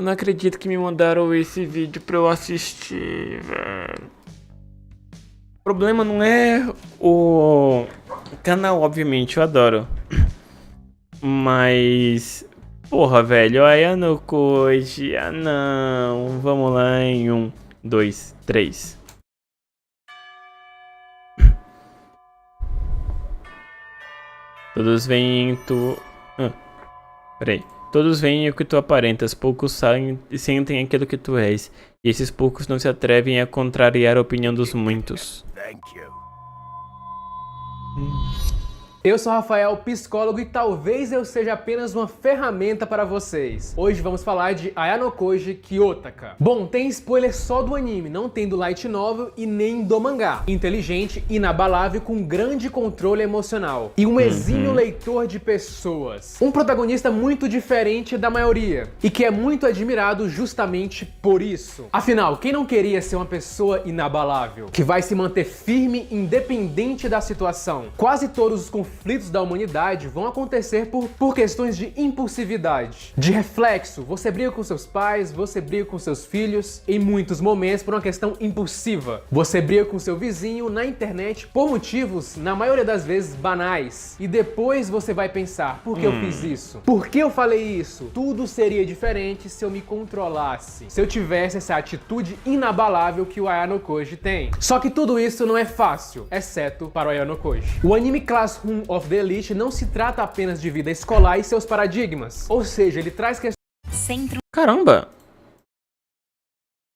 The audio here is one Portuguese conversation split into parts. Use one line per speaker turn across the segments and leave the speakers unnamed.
Eu não acredito que me mandaram esse vídeo pra eu assistir, velho. O problema não é o canal, obviamente, eu adoro. Mas... porra, velho, Ayano Koji... ah, não. Vamos lá em 1, 2, 3. Todos veem tu... peraí. Todos veem o que tu aparentas, poucos sabem e sentem aquilo que tu és. E esses poucos não se atrevem a contrariar a opinião dos muitos.
Eu sou Rafael, psicólogo, e talvez eu seja apenas uma ferramenta para vocês. Hoje vamos falar de Ayano Koji Kiyotaka. Bom, tem spoiler só do anime, não tem do light novel e nem do mangá. Inteligente, inabalável, com grande controle emocional. E um exímio leitor de pessoas. Um protagonista muito diferente da maioria. E que é muito admirado justamente por isso. Afinal, quem não queria ser uma pessoa inabalável? Que vai se manter firme, independente da situação. Quase todos os conflitos da humanidade vão acontecer por questões de impulsividade, de reflexo. Você briga com seus pais, você briga com seus filhos, em muitos momentos por uma questão impulsiva. Você briga com seu vizinho na internet por motivos, na maioria das vezes, banais. E depois você vai pensar, por que eu fiz isso? Por que eu falei isso? Tudo seria diferente se eu me controlasse, se eu tivesse essa atitude inabalável que o Ayano Koji tem. Só que tudo isso não é fácil, exceto para o Ayano Koji. O anime Classroom of the Elite não se trata apenas de vida escolar e seus paradigmas. Ou seja, ele traz questões...
Caramba!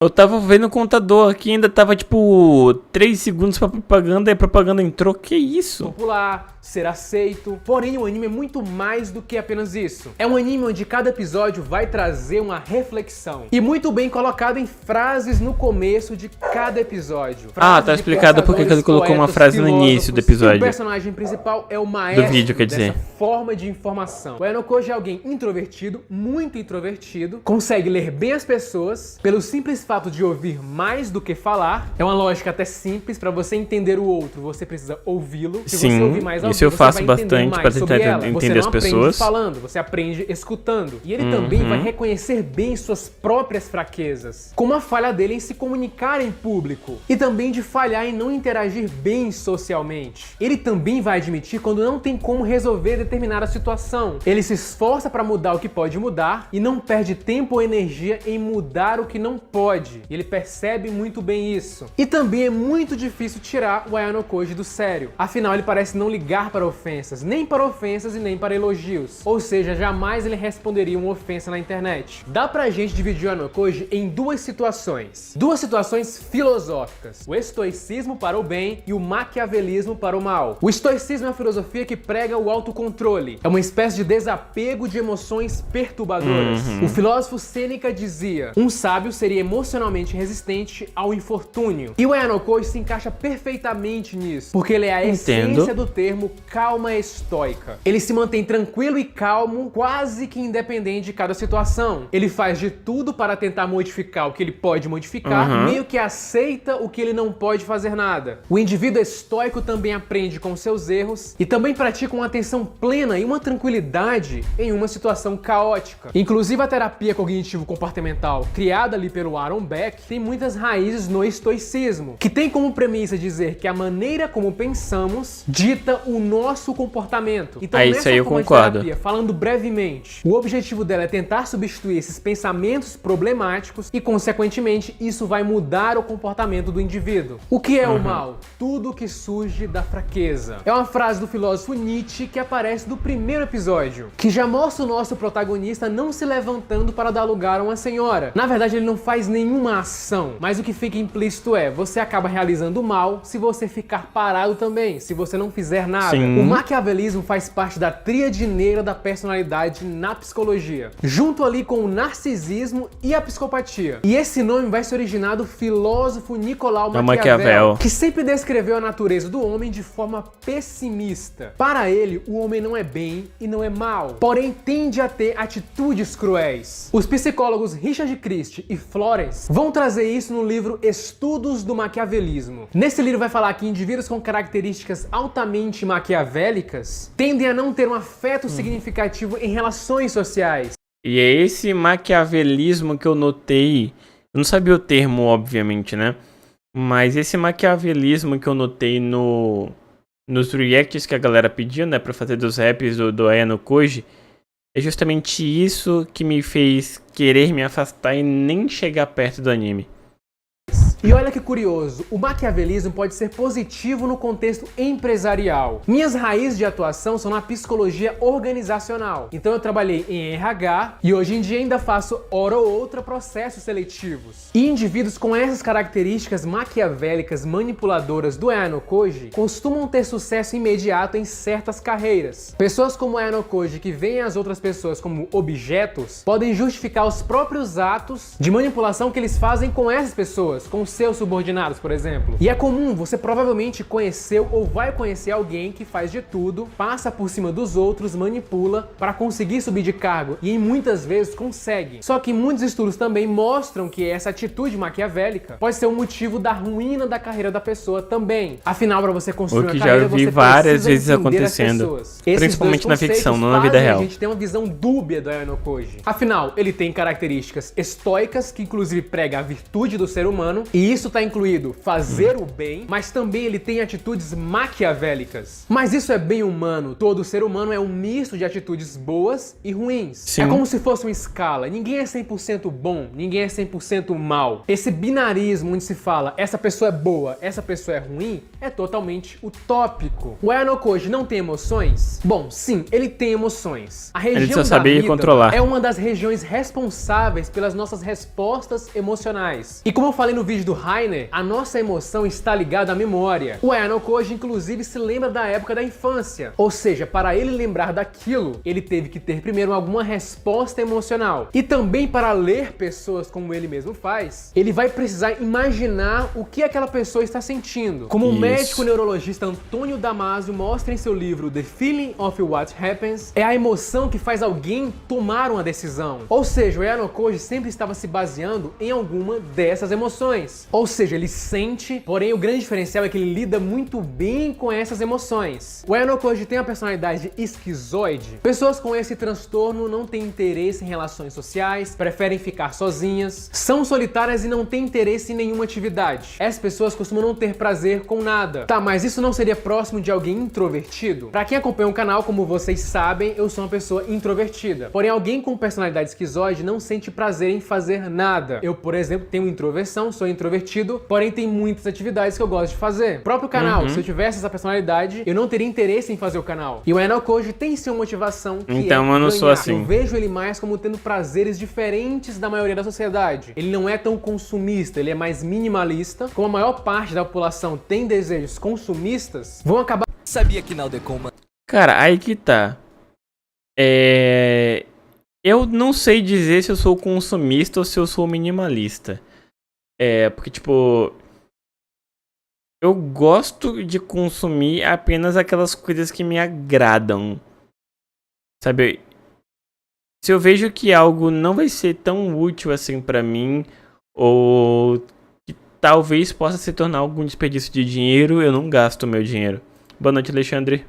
Eu tava vendo o contador aqui, ainda tava tipo 3 segundos pra propaganda e a propaganda entrou. Que isso?
Popular, ser aceito. Porém, o anime é muito mais do que apenas isso. É um anime onde cada episódio vai trazer uma reflexão. E muito bem colocado em frases no começo de cada episódio.
Ah, tá explicado porque ele colocou uma frase no início do episódio.
O personagem principal é o maestro
do vídeo, quer dizer.
Dessa forma de informação. O Ayano Koji é alguém introvertido, muito introvertido, consegue ler bem as pessoas, pelo simples fato de ouvir mais do que falar. É uma lógica até simples, para você entender o outro, você precisa ouvi-lo. Se
Sim,
você ouvir mais alguém,
isso eu faço
você vai entender
bastante para tentar entender as pessoas.
Você não aprende falando, você aprende escutando. E ele também vai reconhecer bem suas próprias fraquezas, como a falha dele em se comunicar em público e também de falhar em não interagir bem socialmente. Ele também vai admitir quando não tem como resolver determinada situação. Ele se esforça para mudar o que pode mudar e não perde tempo ou energia em mudar o que não pode. E ele percebe muito bem isso. E também é muito difícil tirar o Ayano Koji do sério. Afinal, ele parece não ligar para ofensas, nem para ofensas e nem para elogios. Ou seja, jamais ele responderia uma ofensa na internet. Dá pra gente dividir o Ayano Koji em duas situações. Duas situações filosóficas. O estoicismo para o bem e o maquiavelismo para o mal. O estoicismo é uma filosofia que prega o autocontrole. É uma espécie de desapego de emoções perturbadoras. O filósofo Sêneca dizia: um sábio seria emocionalmente resistente ao infortúnio. E o Ayano Koji se encaixa perfeitamente nisso, porque ele é a essência do termo calma estoica. Ele se mantém tranquilo e calmo, quase que independente de cada situação. Ele faz de tudo para tentar modificar o que ele pode modificar, meio que aceita o que ele não pode fazer nada. O indivíduo estoico também aprende com seus erros e também pratica uma atenção plena e uma tranquilidade em uma situação caótica. Inclusive a terapia cognitivo-comportamental criada ali pelo Aaron Beck tem muitas raízes no estoicismo, que tem como premissa dizer que a maneira como pensamos dita o nosso comportamento. Então,
isso aí eu concordo.
Terapia, falando brevemente, o objetivo dela é tentar substituir esses pensamentos problemáticos e, consequentemente, isso vai mudar o comportamento do indivíduo. O que é o mal? Tudo que surge da fraqueza. É uma frase do filósofo Nietzsche que aparece no primeiro episódio, que já mostra o nosso protagonista não se levantando para dar lugar a uma senhora. Na verdade, ele não faz nenhuma ação, mas o que fica implícito é: você acaba realizando o mal se você ficar parado também, se você não fizer nada.
Sim.
O maquiavelismo faz parte da tríade negra da personalidade na psicologia, junto ali com o narcisismo e a psicopatia. E esse nome vai se originar do filósofo Nicolau Maquiavel, que sempre descreveu a natureza do homem de forma pessimista. Para ele, o homem não é bem e não é mal, porém tende a ter atitudes cruéis. Os psicólogos Richard Christie e Florence vão trazer isso no livro Estudos do Maquiavelismo. Nesse livro vai falar que indivíduos com características altamente maquiavélicas tendem a não ter um afeto significativo em relações sociais.
E é esse maquiavelismo que eu notei. Eu não sabia o termo, obviamente, né? Mas esse maquiavelismo que eu notei nos reacts que a galera pediu, né? Pra fazer dos raps do Aya no Koji. É justamente isso que me fez querer me afastar e nem chegar perto do anime.
E olha que curioso, o maquiavelismo pode ser positivo no contexto empresarial. Minhas raízes de atuação são na psicologia organizacional. Então eu trabalhei em RH e hoje em dia ainda faço hora ou outra processos seletivos. E indivíduos com essas características maquiavélicas manipuladoras do Aya no Koji costumam ter sucesso imediato em certas carreiras. Pessoas como Aya no Koji que veem as outras pessoas como objetos podem justificar os próprios atos de manipulação que eles fazem com essas pessoas, com seus subordinados, por exemplo. E é comum, você provavelmente conheceu ou vai conhecer alguém que faz de tudo, passa por cima dos outros, manipula para conseguir subir de cargo e muitas vezes consegue. Só que muitos estudos também mostram que essa atitude maquiavélica pode ser o motivo da ruína da carreira da pessoa também. Afinal, para você construir uma carreira, você precisa
várias vezes
entender
acontecendo,
as pessoas.
principalmente na ficção, não na vida real.
A gente tem uma visão dúbia do Aya no Koji. Afinal, ele tem características estoicas que inclusive prega a virtude do ser humano. E isso está incluído fazer o bem, mas também ele tem atitudes maquiavélicas. Mas isso é bem humano. Todo ser humano é um misto de atitudes boas e ruins.
Sim.
É como se fosse uma escala. Ninguém é 100% bom, ninguém é 100% mal. Esse binarismo onde se fala essa pessoa é boa, essa pessoa é ruim, é totalmente utópico. O Aya no Koji não tem emoções? Bom, sim, ele tem emoções. A região
ele só
da
sabia
amígdala
controlar.
é uma das regiões responsáveis pelas nossas respostas emocionais. E como eu falei no vídeo do Rainer, a nossa emoção está ligada à memória. O Aya no Koji, inclusive, se lembra da época da infância. Ou seja, para ele lembrar daquilo, ele teve que ter primeiro alguma resposta emocional. E também para ler pessoas como ele mesmo faz, ele vai precisar imaginar o que aquela pessoa está sentindo. Como o médico neurologista Antônio Damasio mostra em seu livro The Feeling of What Happens, é a emoção que faz alguém tomar uma decisão. Ou seja, o Aya no Koji sempre estava se baseando em alguma dessas emoções. Ou seja, ele sente, porém o grande diferencial é que ele lida muito bem com essas emoções. O Aya no Koji tem a personalidade esquizoide. Pessoas com esse transtorno não têm interesse em relações sociais, preferem ficar sozinhas, são solitárias e não têm interesse em nenhuma atividade. Essas pessoas costumam não ter prazer com nada. Tá, mas isso não seria próximo de alguém introvertido? Pra quem acompanha o canal, como vocês sabem, eu sou uma pessoa introvertida. Porém, alguém com personalidade esquizoide não sente prazer em fazer nada. Eu, por exemplo, tenho introversão, sou introvertido, porém tem muitas atividades que eu gosto de fazer. O próprio canal, se eu tivesse essa personalidade, eu não teria interesse em fazer o canal. E o Aya no Koji tem sim uma motivação que
então eu não
ganhar.
sou assim.
Eu vejo ele mais como tendo prazeres diferentes da maioria da sociedade. Ele não é tão consumista, ele é mais minimalista. Como a maior parte da população tem desejos consumistas, vão acabar...
Sabia que Naldecon...
Cara, aí que tá. Eu não sei dizer se eu sou consumista ou se eu sou minimalista. Porque, tipo... Eu gosto de consumir apenas aquelas coisas que me agradam. Sabe? Se eu vejo que algo não vai ser tão útil assim pra mim, ou que talvez possa se tornar algum desperdício de dinheiro, eu não gasto o meu dinheiro. Boa noite, Alexandre.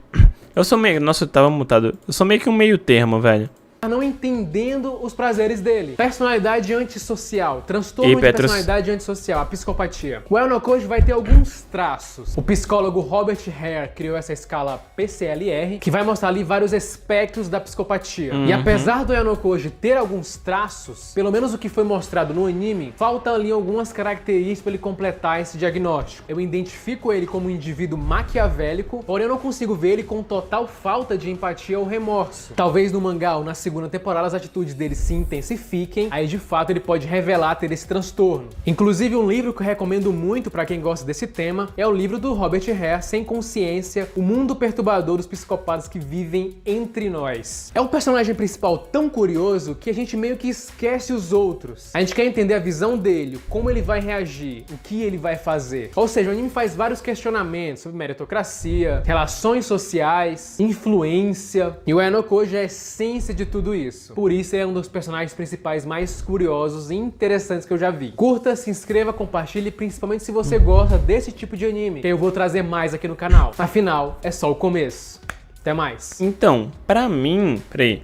Eu sou meio... Nossa, eu tava mutado. Eu sou meio que um meio termo, velho.
Não entendendo os prazeres dele. Personalidade antissocial. Transtorno de personalidade antissocial. A psicopatia. O Aya no Koji vai ter alguns traços. O psicólogo Robert Hare criou essa escala PCLR, que vai mostrar ali vários espectros da psicopatia. E apesar do Aya no Koji ter alguns traços, pelo menos o que foi mostrado no anime, falta ali algumas características para ele completar esse diagnóstico. Eu identifico ele como um indivíduo maquiavélico, porém eu não consigo ver ele com total falta de empatia ou remorso. Talvez no mangá ou na segunda temporada as atitudes dele se intensifiquem, aí de fato ele pode revelar ter esse transtorno. Inclusive um livro que eu recomendo muito para quem gosta desse tema é o livro do Robert Hare, Sem Consciência, o mundo perturbador dos psicopatas que vivem entre nós. É um personagem principal tão curioso que a gente meio que esquece os outros. A gente quer entender a visão dele, como ele vai reagir, o que ele vai fazer. Ou seja, o anime faz vários questionamentos sobre meritocracia, relações sociais, influência, e o Aya no Koji é a essência de tudo isso. Por isso é um dos personagens principais mais curiosos e interessantes que eu já vi. Curta, se inscreva, compartilhe, principalmente se você gosta desse tipo de anime, que eu vou trazer mais aqui no canal. Afinal, é só o começo. Até mais.
Então, pra mim... Peraí.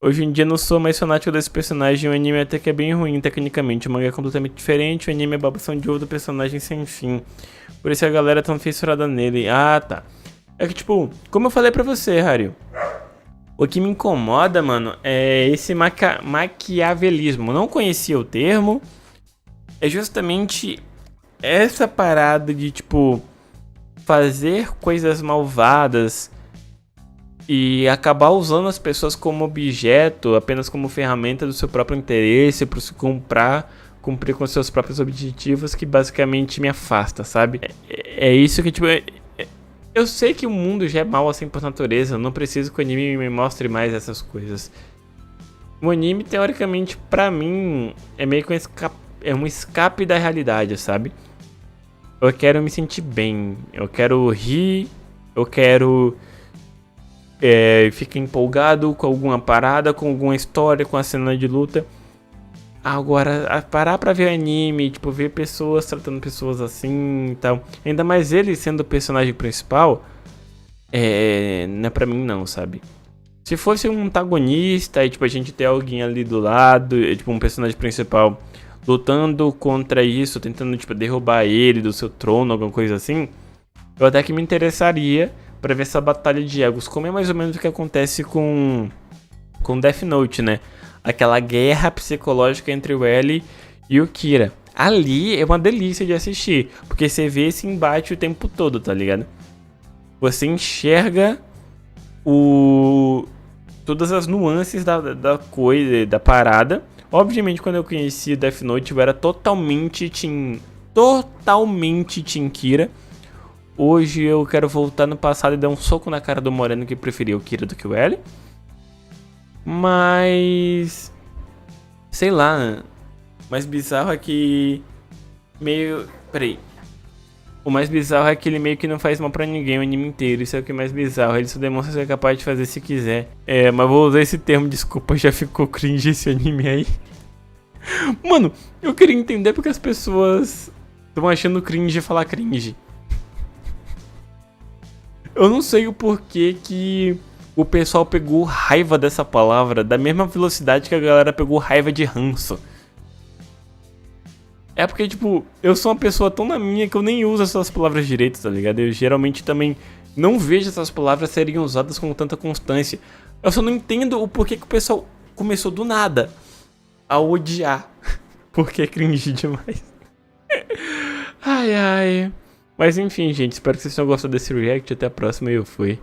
Hoje em dia não sou mais fanático desse personagem, o anime até que é bem ruim tecnicamente, o mangá é completamente diferente, o anime é babação de outro personagem sem fim. Por isso a galera é tão fissurada nele. Ah, tá. É que tipo, como eu falei pra você, Hario, o que me incomoda, mano, é esse maquiavelismo. Não conhecia o termo, é justamente essa parada de tipo, fazer coisas malvadas e acabar usando as pessoas como objeto, apenas como ferramenta do seu próprio interesse, para se cumprir com seus próprios objetivos, que basicamente me afasta, sabe? É isso que, tipo, eu sei que o mundo já é mal assim por natureza, eu não preciso que o anime me mostre mais essas coisas. O anime, teoricamente, pra mim, é meio que um escape da realidade, sabe? Eu quero me sentir bem, eu quero rir, eu quero fica empolgado com alguma parada, com alguma história, com a cena de luta. Agora, parar pra ver anime, tipo, ver pessoas tratando pessoas assim e tal. Ainda mais ele sendo o personagem principal, não é pra mim não, sabe? Se fosse um antagonista e, tipo, a gente ter alguém ali do lado, tipo, um personagem principal lutando contra isso, tentando, tipo, derrubar ele do seu trono, alguma coisa assim, eu até que me interessaria pra ver essa batalha de egos, como é mais ou menos o que acontece com Death Note, né? Aquela guerra psicológica entre o L e o Kira. Ali é uma delícia de assistir, porque você vê esse embate o tempo todo, tá ligado? Você enxerga todas as nuances da coisa, da parada. Obviamente, quando eu conheci Death Note, eu era totalmente Team Kira. Hoje eu quero voltar no passado e dar um soco na cara do Moreno que preferia o Kira do que o L. Mas... sei lá. O mais bizarro é que... O mais bizarro é que ele meio que não faz mal pra ninguém o anime inteiro. Isso é o que é mais bizarro. Ele só demonstra ser capaz de fazer se quiser. Mas vou usar esse termo, desculpa, já ficou cringe esse anime aí. Mano, eu queria entender porque as pessoas estão achando cringe falar cringe. Eu não sei o porquê que o pessoal pegou raiva dessa palavra da mesma velocidade que a galera pegou raiva de ranço. É porque, tipo, eu sou uma pessoa tão na minha que eu nem uso essas palavras direito, tá ligado? Eu geralmente também não vejo essas palavras serem usadas com tanta constância. Eu só não entendo o porquê que o pessoal começou do nada a odiar. Porque é cringe demais. Ai, ai. Mas enfim, gente, espero que vocês tenham gostado desse react. Até a próxima e eu fui.